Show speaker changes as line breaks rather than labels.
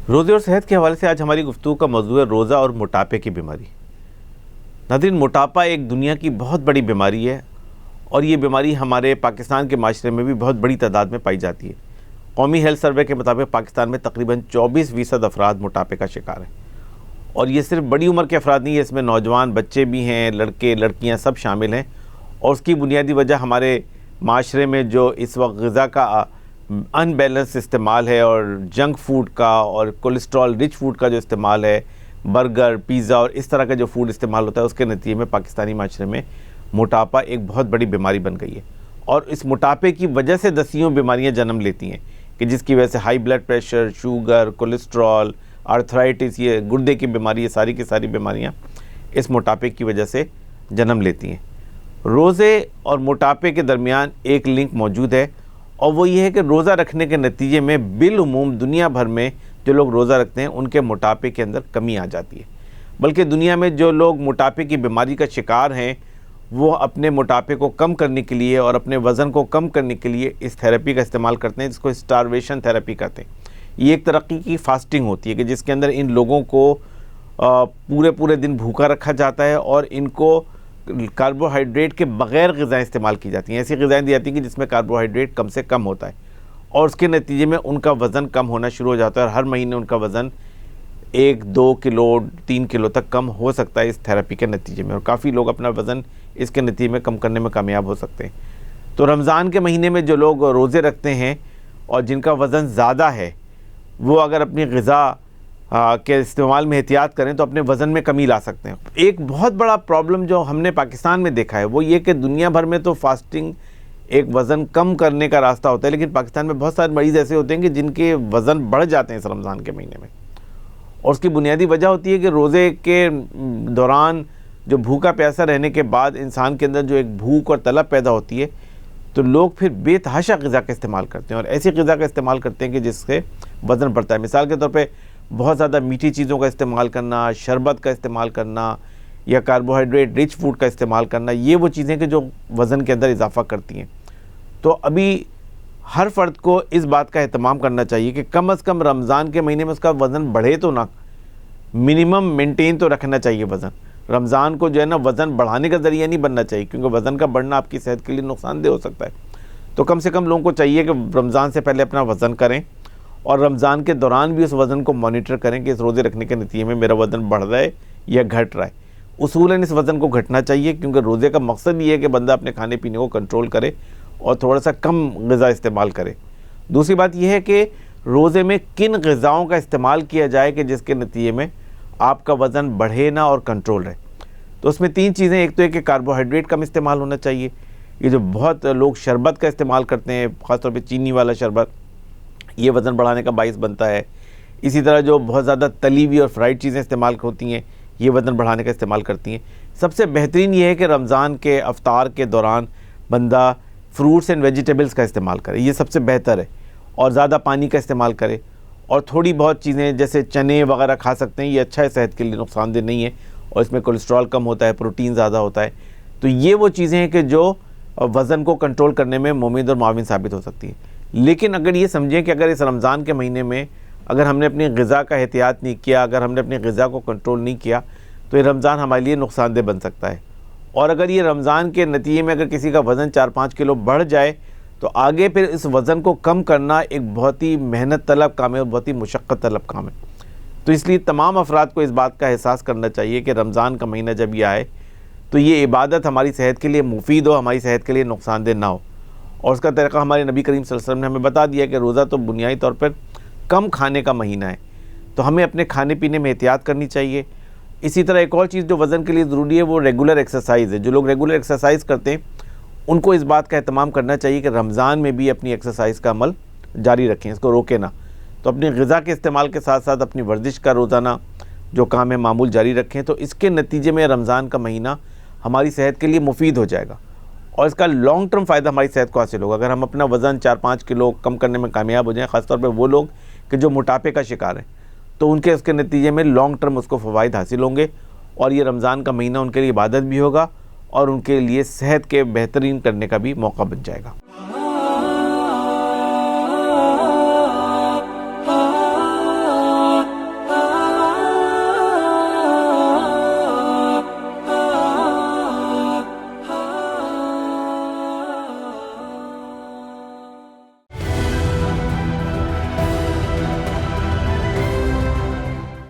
रोज़े और सेहत के हवाले से आज हमारी गुफ्तगू का मौजू है रोज़ा और मोटापे की बीमारी। नाज़रीन, मोटापा एक दुनिया की बहुत बड़ी बीमारी है और ये बीमारी हमारे पाकिस्तान के माशरे में भी बहुत बड़ी तादाद में पाई जाती है। कौमी हेल्थ सर्वे के मुताबिक पाकिस्तान में तकरीबन 24% अफराद मोटापे का शिकार हैं और ये सिर्फ बड़ी उम्र के अफराद नहीं है, इसमें नौजवान बच्चे भी हैं, लड़के लड़कियाँ सब शामिल हैं। और उसकी बुनियादी वजह हमारे माशरे में जो इस वक्त ग़िज़ा का अनबैलेंस इस्तेमाल है और जंक फूड का और कोलेस्ट्रॉल रिच फूड का जो इस्तेमाल है, बर्गर पिज़्ज़ा और इस तरह का जो फूड इस्तेमाल होता है, उसके नतीजे में पाकिस्तानी माशरे में मोटापा एक बहुत बड़ी बीमारी बन गई है। और इस मोटापे की वजह से दसियों बीमारियां जन्म लेती हैं कि जिसकी वजह से high blood pressure, sugar, cholesterol, arthritis, ये गुर्दे की बीमारी, ये सारी की सारी बीमारियां इस मोटापे की वजह से जन्म लेती हैं। रोज़े और मोटापे के दरमियान एक लिंक मौजूद है और वो ये है कि रोज़ा रखने के नतीजे में बिलउमूम दुनिया भर में जो लोग रोज़ा रखते हैं उनके मोटापे के अंदर कमी आ जाती है। बल्कि दुनिया में जो लोग मोटापे की बीमारी का शिकार हैं वो अपने मोटापे को कम करने के लिए और अपने वज़न को कम करने के लिए इस थेरेपी का इस्तेमाल करते हैं, जिसको स्टारवेशन थेरेपी कहते हैं। ये एक तरह की फास्टिंग होती है कि जिसके अंदर इन लोगों को पूरे पूरे दिन भूखा रखा जाता है और इनको कार्बोहाइड्रेट के बग़ैर ग़िज़ाएँ इस्तेमाल की जाती हैं। ऐसी ग़िज़ाएँ दी जाती हैं कि जिसमें कार्बोहाइड्रेट कम से कम होता है और उसके नतीजे में उनका वज़न कम होना शुरू हो जाता है और हर महीने उनका वज़न 1-2 किलो 3 किलो तक कम हो सकता है इस थेरेपी के नतीजे में। और काफ़ी लोग अपना वज़न इसके नतीजे में कम करने में कामयाब हो सकते हैं। तो रमज़ान के महीने में जो लोग रोज़े रखते हैं और जिनका वज़न ज़्यादा है, वो अगर अपनी ग़िज़ा के इस्तेमाल में एहतियात करें तो अपने वज़न में कमी ला सकते हैं। एक बहुत बड़ा प्रॉब्लम जो हमने पाकिस्तान में देखा है वो ये कि दुनिया भर में तो फास्टिंग एक वज़न कम करने का रास्ता होता है, लेकिन पाकिस्तान में बहुत सारे मरीज़ ऐसे होते हैं कि जिनके वज़न बढ़ जाते हैं इस रमज़ान के महीने में। और उसकी बुनियादी वजह होती है कि रोज़े के दौरान जो भूखा प्यासा रहने के बाद इंसान के अंदर जो एक भूख और तलब पैदा होती है, तो लोग फिर बेतहाशा ग़िज़ा का इस्तेमाल करते हैं और ऐसी ग़िज़ा का इस्तेमाल करते हैं कि जिससे वज़न बढ़ता है। मिसाल के तौर पे बहुत ज़्यादा मीठी चीज़ों का इस्तेमाल करना, शरबत का इस्तेमाल करना या कार्बोहाइड्रेट रिच फूड का इस्तेमाल करना, ये वो चीज़ें कि जो वज़न के अंदर इजाफ़ा करती हैं। तो अभी हर फ़र्द को इस बात का एहतमाम करना चाहिए कि कम से कम रमज़ान के महीने में उसका वज़न बढ़े तो ना, मिनिमम मेंटेन तो रखना चाहिए वज़न। रमज़ान को जो है ना वज़न बढ़ाने का ज़रिया नहीं बनना चाहिए, क्योंकि वज़न का बढ़ना आपकी सेहत के लिए नुकसानदेह हो सकता है। तो कम से कम लोगों को चाहिए कि रमज़ान से पहले अपना वज़न करें और रमज़ान के दौरान भी उस वज़न को मॉनिटर करें कि इस रोज़े रखने के नतीजे में मेरा वज़न बढ़ रहा है या घट रहा है। उसूलन इस वज़न को घटना चाहिए, क्योंकि रोज़े का मकसद ये है कि बंदा अपने खाने पीने को कंट्रोल करे और थोड़ा सा कम ग़िज़ा इस्तेमाल करे। दूसरी बात यह है कि रोज़े में किन ग़िज़ाओं का इस्तेमाल किया जाए कि जिसके नतीजे में आपका वज़न बढ़े ना और कंट्रोल रहे। तो उसमें 3 चीज़ें, एक तो है कि कार्बोहाइड्रेट कम इस्तेमाल होना चाहिए। ये जो बहुत लोग शरबत का इस्तेमाल करते हैं, ख़ासतौर पर चीनी वाला शरबत, ये वज़न बढ़ाने का बाइस बनता है। इसी तरह जो बहुत ज़्यादा तली हुई और फ्राइड चीज़ें इस्तेमाल होती हैं, ये वज़न बढ़ाने का इस्तेमाल करती हैं। सबसे बेहतरीन ये है कि रमज़ान के अफ्तार के दौरान बंदा फ्रूट्स एंड वेजिटेबल्स का इस्तेमाल करे, ये सबसे बेहतर है। और ज़्यादा पानी का इस्तेमाल करे और थोड़ी बहुत चीज़ें जैसे चने वगैरह खा सकते हैं, ये अच्छा है, सेहत के लिए नुकसानदेह नहीं है और इसमें कोलेस्ट्रॉल कम होता है, प्रोटीन ज़्यादा होता है। तो ये वो चीज़ें हैं कि जो वज़न को कंट्रोल करने में मुफीद और मुआविन साबित हो सकती है। लेकिन अगर ये समझें कि अगर इस रमज़ान के महीने में अगर हमने अपनी ग़िज़ा का एहतियात नहीं किया, अगर हमने अपनी ग़िज़ा को कंट्रोल नहीं किया, तो ये रमज़ान हमारे लिए नुकसानदेह बन सकता है। और अगर ये रमज़ान के नतीजे में अगर किसी का वज़न 4-5 किलो बढ़ जाए तो आगे फिर इस वज़न को कम करना एक बहुत ही मेहनत तलब काम है और बहुत ही मुशक्क़त तलब काम है। तो इसलिए तमाम अफराद को इस बात का एहसास करना चाहिए कि रमज़ान का महीना जब ये आए तो ये इबादत हमारी सेहत के लिए मुफीद हो, हमारी सेहत के लिए नुकसानदेह ना हो। और उसका तरीक़ा हमारे नबी करीम सल्लल्लाहु अलैहि वसल्लम ने हमें बता दिया कि रोज़ा तो बुनियादी तौर पर कम खाने का महीना है, तो हमें अपने खाने पीने में एहतियात करनी चाहिए। इसी तरह एक और चीज़ जो वज़न के लिए ज़रूरी है वो रेगुलर एक्सरसाइज़ है। जो लोग रेगुलर एक्सरसाइज़ करते हैं उनको इस बात का एहतमाम करना चाहिए कि रमज़ान में भी अपनी एक्सरसाइज़ का अमल जारी रखें, इसको रोकें ना। तो अपनी ग़िज़ा के इस्तेमाल के साथ साथ अपनी वर्जिश का रोज़ाना जो काम है मामूल जारी रखें, तो इसके नतीजे में रमज़ान का महीना हमारी सेहत के लिए मुफीद हो जाएगा और इसका लॉन्ग टर्म फ़ायदा हमारी सेहत को हासिल होगा। अगर हम अपना वज़न 4-5 किलो कम करने में कामयाब हो जाएँ, ख़ासतौर पर वो लोग कि जो मोटापे का शिकार हैं, तो उनके उसके नतीजे में लॉन्ग टर्म उसको फ़वाइद हासिल होंगे और ये रमज़ान का महीना उनके लिए इबादत भी होगा और उनके लिए सेहत के बेहतरीन करने का भी मौका बन जाएगा।